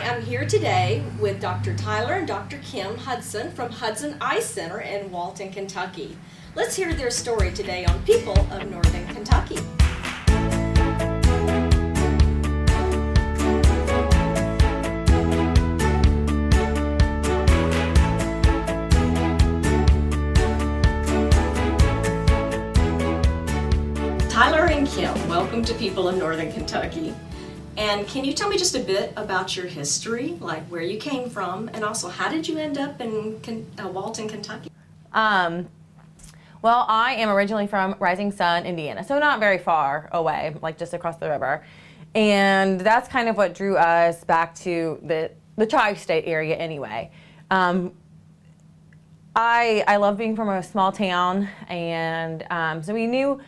am here today with Dr. Tyler and Dr. Kim Hudson from Hudson Eye Center in Walton, Kentucky. Let's hear their story today on People of Northern Kentucky. Tyler and Kim, welcome to People of Northern Kentucky. And can you tell me just a bit about your history, like where you came from, and also how did you end up in Walton, Kentucky? Well, I am originally from Rising Sun, Indiana, so not very far away, like just across the river. And that's kind of what drew us back to the tri-state area anyway. I love being from a small town, and so we knew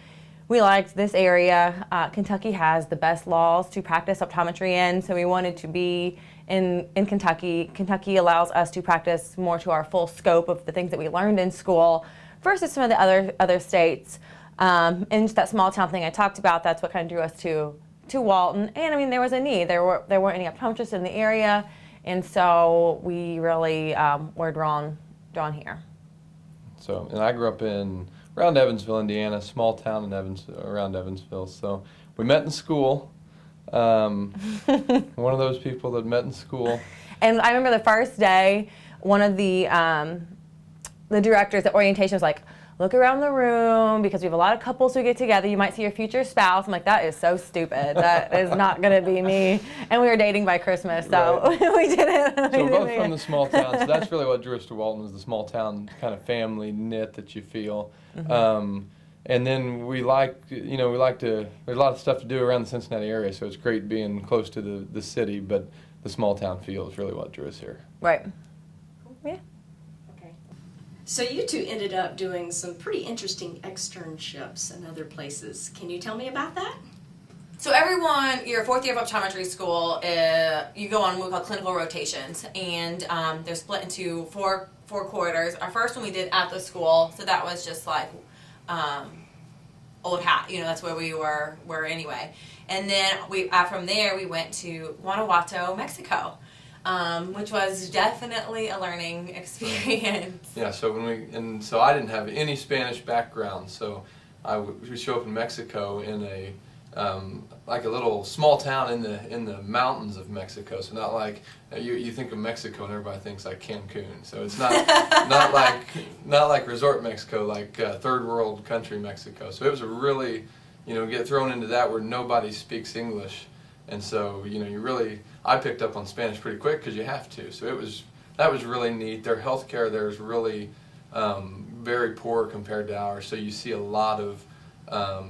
we liked this area. Kentucky has the best laws to practice optometry in, so we wanted to be in Kentucky. Kentucky allows us to practice more to our full scope of the things that we learned in school versus some of the other states. And just that small town thing I talked about, that's what kind of drew us to Walton. And I mean, there was a need. There weren't any optometrists in the area, and so we really were drawn here. So, and I grew up around Evansville, Indiana, small town around Evansville. So we met in school. One of those people that met in school. And I remember the first day, one of the directors at orientation was like, look around the room because we have a lot of couples who get together. You might see your future spouse. I'm like, that is so stupid. That is not going to be me. And we were dating by Christmas, so right. we didn't. So we're both from the small town. So that's really what drew us to Walton, is the small town kind of family knit that you feel. Mm-hmm. And then we like to, there's a lot of stuff to do around the Cincinnati area, so it's great being close to the city, but the small town feel is really what drew us here. Right. Yeah. Okay. So you two ended up doing some pretty interesting externships in other places. Can you tell me about that? So your fourth year of optometry school, you go on what we call clinical rotations, and they're split into four quarters. Our first one we did at the school, so that was just like old hat, that's where we were anyway. And then from there we went to Guanajuato, Mexico, which was definitely a learning experience. Yeah, so so I didn't have any Spanish background, so we show up in Mexico in like a little small town in the mountains of Mexico. So not like you think of Mexico and everybody thinks like Cancun. So it's not not like resort Mexico, like third world country Mexico. So it was a really get thrown into that where nobody speaks English, and so I picked up on Spanish pretty quick because you have to. So that was really neat. Their healthcare there is really very poor compared to ours. So you see a lot of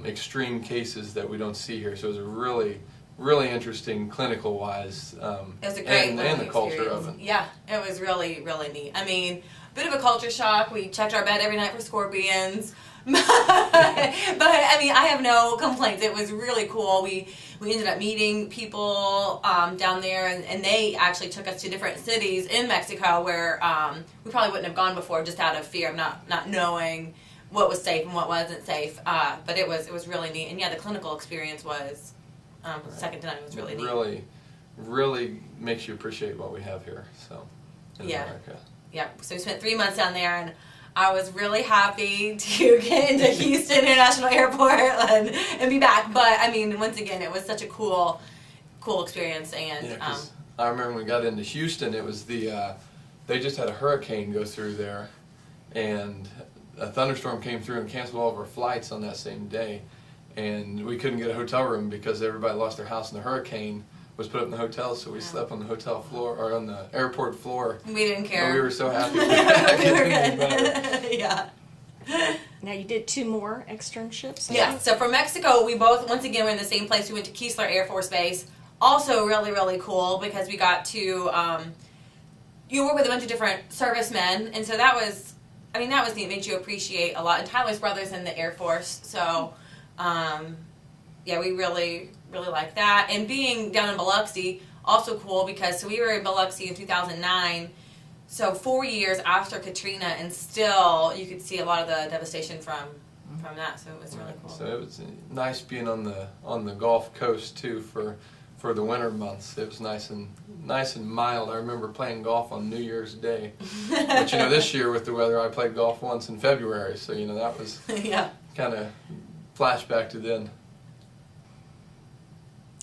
extreme cases that we don't see here. So it was a really, really interesting clinical-wise, it was a great and the culture of it. Yeah, it was really, really neat. I mean, a bit of a culture shock. We checked our bed every night for scorpions. but I mean, I have no complaints. It was really cool. We ended up meeting people down there, and they actually took us to different cities in Mexico where we probably wouldn't have gone before, just out of fear of not knowing what was safe and what wasn't safe. But it was really neat. And yeah, the clinical experience was second to none. It was really neat. Really, really makes you appreciate what we have here. So in America. Yeah. So we spent 3 months down there, and I was really happy to get into Houston International Airport and be back. But I mean, once again, it was such a cool experience. And yeah, I remember when we got into Houston, it was they just had a hurricane go through there, and a thunderstorm came through and canceled all of our flights on that same day, and we couldn't get a hotel room because everybody lost their house in the hurricane was put up in the hotel, so we slept on the hotel floor, or on the airport floor. We didn't care. And we were so happy. We were good. Yeah. Now you did 2 more externships? Yeah, so from Mexico, we both, once again, were in the same place. We went to Keesler Air Force Base. Also really, really cool because we got to work with a bunch of different servicemen, and so that was neat. It made you appreciate a lot. And Tyler's brother's in the Air Force, so we really, really liked that. And being down in Biloxi, also cool because we were in Biloxi in 2009, so 4 years after Katrina, and still you could see a lot of the devastation from that. So it was really cool. So it was nice being on the Gulf Coast too for for the winter months. It was nice and mild. I remember playing golf on New Year's Day. But this year with the weather, I played golf once in February, so that was Yeah. kind of flashback to then.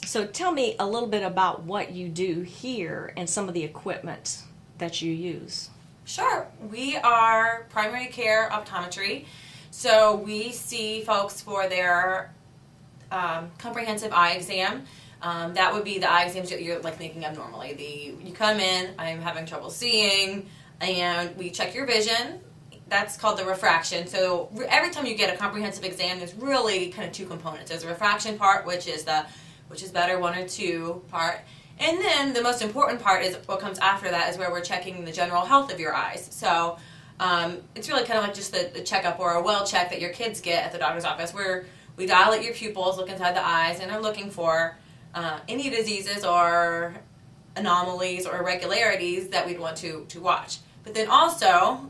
So tell me a little bit about what you do here and some of the equipment that you use. Sure. We are primary care optometry. So we see folks for their comprehensive eye exam. That would be the eye exams that you're like thinking of normally. You come in, I'm having trouble seeing, and we check your vision. That's called the refraction. So every time you get a comprehensive exam, there's really kind of two components. There's a refraction part, which is better 1 or 2 part. And then the most important part is what comes after that, is where we're checking the general health of your eyes. So it's really kind of like just the checkup or a well check that your kids get at the doctor's office, where we dilate your pupils, look inside the eyes, and are looking for any diseases or anomalies or irregularities that we'd want to watch. But then also,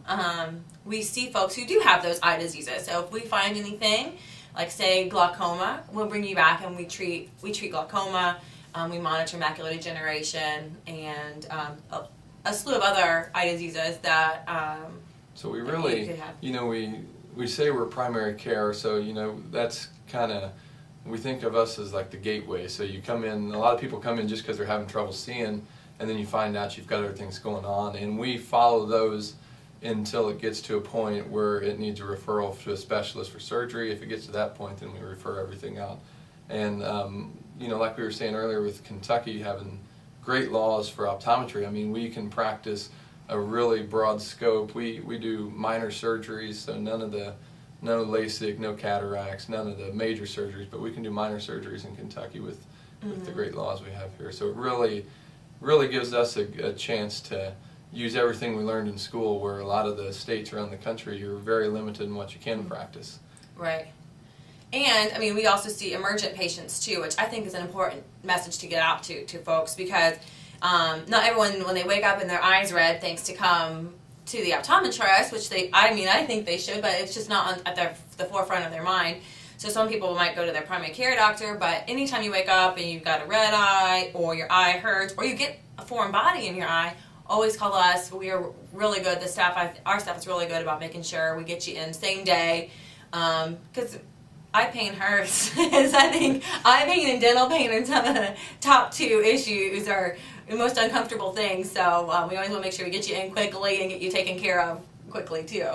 we see folks who do have those eye diseases. So if we find anything, like say glaucoma, we'll bring you back and we treat glaucoma. We monitor macular degeneration and a slew of other eye diseases that. So we really, we say we're primary care. So that's kind of, we think of us as like the gateway. So you come in. A lot of people come in just because they're having trouble seeing, and then you find out you've got other things going on, and we follow those until it gets to a point where it needs a referral to a specialist for surgery. If it gets to that point, then we refer everything out. And like we were saying earlier, with Kentucky having great laws for optometry, I mean, we can practice a really broad scope. We do minor surgeries, so no LASIK, no cataracts, none of the major surgeries, but we can do minor surgeries in Kentucky with the great laws we have here. So it really gives us a chance to use everything we learned in school, where a lot of the states around the country, you're very limited in what you can practice. Right. And, I mean, we also see emergent patients, too, which I think is an important message to get out to folks, because not everyone, when they wake up and their eyes red, thinks to come to the optometrist, which I think they should, but it's just not at the forefront of their mind. So some people might go to their primary care doctor, but anytime you wake up and you've got a red eye, or your eye hurts, or you get a foreign body in your eye, always call us. We are really good. Our staff is really good about making sure we get you in same day, because eye pain hurts. I think eye pain and dental pain are some of the top 2 issues, or the most uncomfortable things. So we always want to make sure we get you in quickly and get you taken care of quickly too.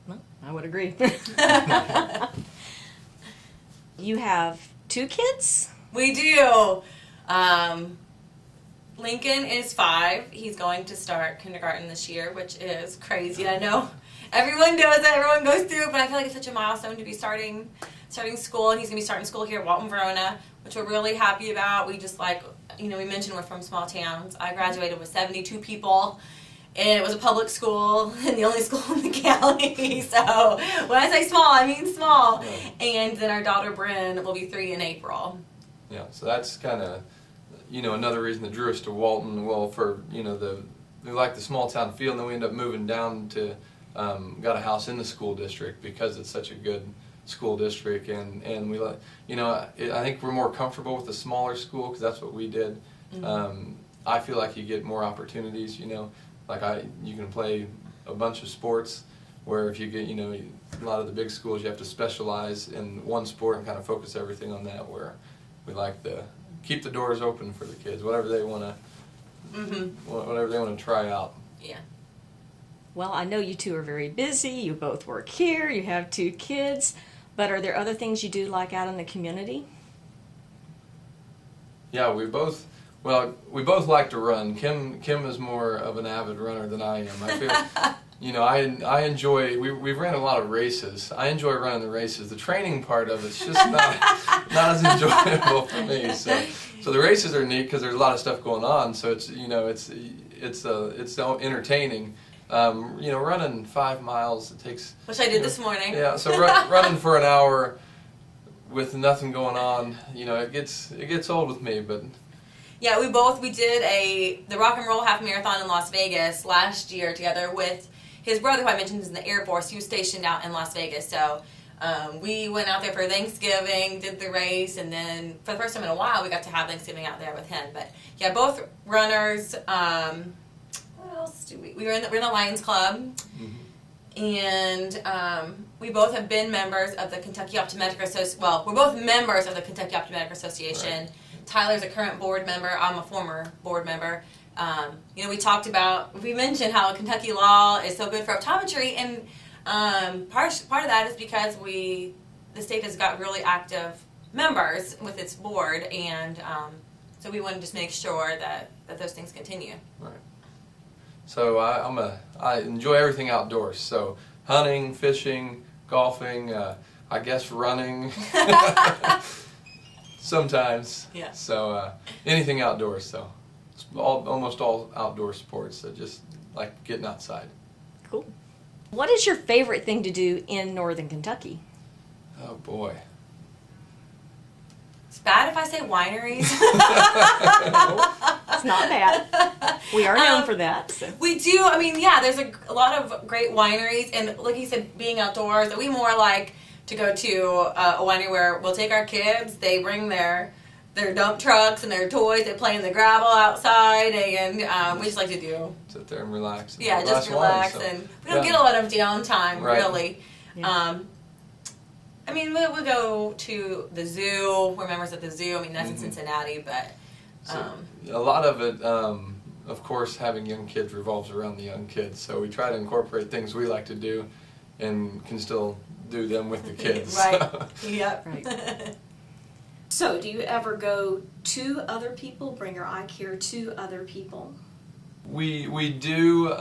Well, I would agree. You have 2 kids? We do. Lincoln is 5. He's going to start kindergarten this year, which is crazy. I know everyone does it, everyone goes through it, but I feel like it's such a milestone to be starting school, and he's going to be starting school here at Walton, Verona, which we're really happy about. We just we mentioned we're from small towns. I graduated with 72 people, and it was a public school, and the only school in the county. So when I say small, I mean small. Yeah. And then our daughter Bryn will be 3 in April. Yeah, so that's kind of, another reason that drew us to Walton. Well, for, we like the small town feel, and then we end up moving down to, got a house in the school district because it's such a good school district, and we like, I think we're more comfortable with the smaller school because that's what we did. Mm-hmm. I feel like you get more opportunities, like you can play a bunch of sports, where if you get, a lot of the big schools, you have to specialize in one sport and kind of focus everything on that, where we like to keep the doors open for the kids, whatever they want to try out. Yeah. Well, I know you 2 are very busy. You both work here. You have 2 kids. But are there other things you do like out in the community? Yeah, we both like to run. Kim is more of an avid runner than I am. I feel, I enjoy. We ran a lot of races. I enjoy running the races. The training part of it's just not as enjoyable for me. So the races are neat because there's a lot of stuff going on. So it's it's entertaining. Running 5 miles, it takes... Which I did this morning. Yeah, so running for an hour with nothing going on, it gets old with me, but... Yeah, we did the Rock and Roll Half Marathon in Las Vegas last year together with his brother, who I mentioned is in the Air Force. He was stationed out in Las Vegas, so We went out there for Thanksgiving, did the race, and then for the first time in a while, we got to have Thanksgiving out there with him. But yeah, both runners. What else do we? We're in the Lions Club, and we both have been members of the Kentucky Optometric Association. Well, we're both members of the Kentucky Optometric Association. Right. Tyler's a current board member. I'm a former board member. We mentioned how Kentucky law is so good for optometry, and part of that is because the state has got really active members with its board, and so we want to just make sure that those things continue. Right. So I enjoy everything outdoors. So hunting, fishing, golfing, I guess running. Sometimes. Yeah. So anything outdoors. So almost all outdoor sports. So just like getting outside. Cool. What is your favorite thing to do in Northern Kentucky? Oh boy. It's bad if I say wineries. It's not bad. We are known for that. So. We do. I mean, yeah, there's a lot of great wineries, and like you said, being outdoors, we more like to go to a winery where we'll take our kids. They bring their dump trucks and their toys. They play in the gravel outside, and we just like to sit there and relax. And just relax, and we don't get a lot of downtime, really. Yeah. I mean, we'll go to the zoo. We're members of the zoo. I mean, that's in Cincinnati, but a lot of it, of course, having young kids revolves around the young kids. So we try to incorporate things we like to do, and can still do them with the kids. Right. Yep. Right. So, do you ever go to other people, bring your eye care to other people? We do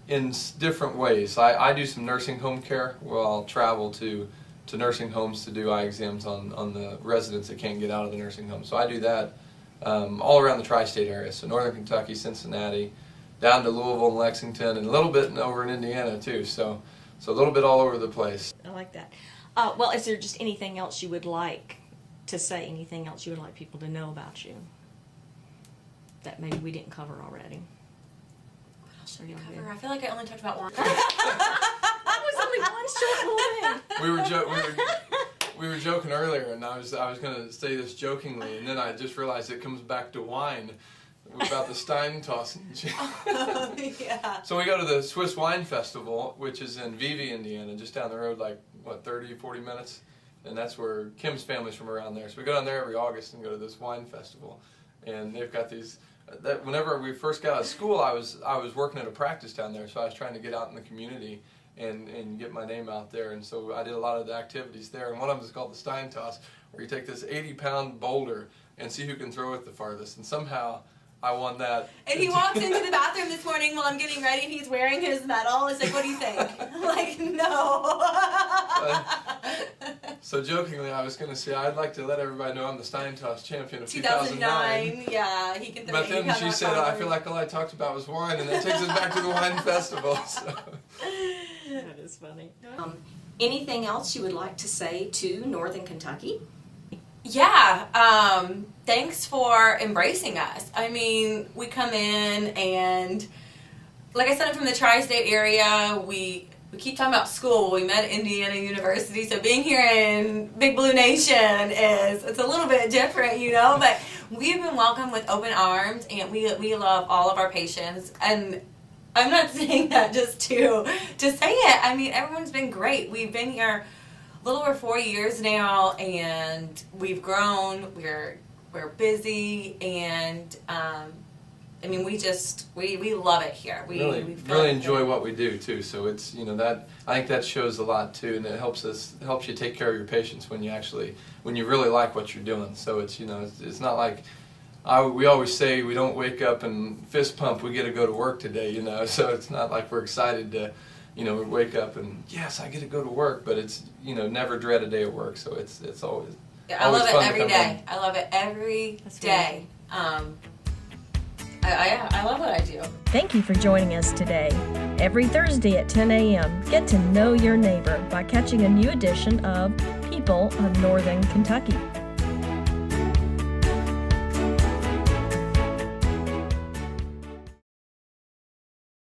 in different ways. I do some nursing home care where I'll travel to nursing homes to do eye exams on the residents that can't get out of the nursing home. So I do that all around the tri-state area. So Northern Kentucky, Cincinnati, down to Louisville and Lexington, and a little bit over in Indiana too. So a little bit all over the place. I like that. Well, is there just anything else you would like to say, anything else you would like people to know about you that maybe we didn't cover already? What else should we cover? I feel like I only talked about one. That was only one short little thing. We were joking earlier, and I was going to say this jokingly, and then I just realized it comes back to wine about the Stein tossing. Yeah. So we go to the Swiss Wine Festival, which is in Vevey, Indiana, just down the road, like 30, 40 minutes. And that's where Kim's family's from around there. So we go down there every August and go to this wine festival. And they've got these. Whenever we first got out of school, I was working at a practice down there, so I was trying to get out in the community and get my name out there. And so I did a lot of the activities there. And one of them is called the Stein Toss, where you take this 80-pound boulder and see who can throw it the farthest. And somehow I won that. And he walks into the bathroom this morning while I'm getting ready, and he's wearing his medal. It's like, what do you think? I'm like, no. So jokingly, I was going to say I'd like to let everybody know I'm the Stein Toss champion of 2009. Yeah, he can throw it. But then she said, I feel like all I talked about was wine, and that takes us back to the wine festival. So. That is funny. Anything else you would like to say to Northern Kentucky? Yeah, thanks for embracing us. I mean, we come in and, like I said, I'm from the tri-state area. We keep talking about school. We met at Indiana University, so being here in Big Blue Nation it's a little bit different, but we've been welcomed with open arms, and we love all of our patients. And I'm not saying that just to say it. I mean, everyone's been great. We've been here a little over 4 years now, and we've grown. We're busy, and I mean, we love it here. We really enjoy what we do too. So it's that I think that shows a lot too, and it helps you take care of your patients when you really like what you're doing. So it's it's not like we always say we don't wake up and fist pump. We get to go to work today. So it's not like we're excited to. We wake up and yes, I get to go to work, but it's never dread a day at work. So it's always. Yeah, I love it every day. I love it every day. I love what I do. Thank you for joining us today. Every Thursday at 10 a.m., get to know your neighbor by catching a new edition of People of Northern Kentucky.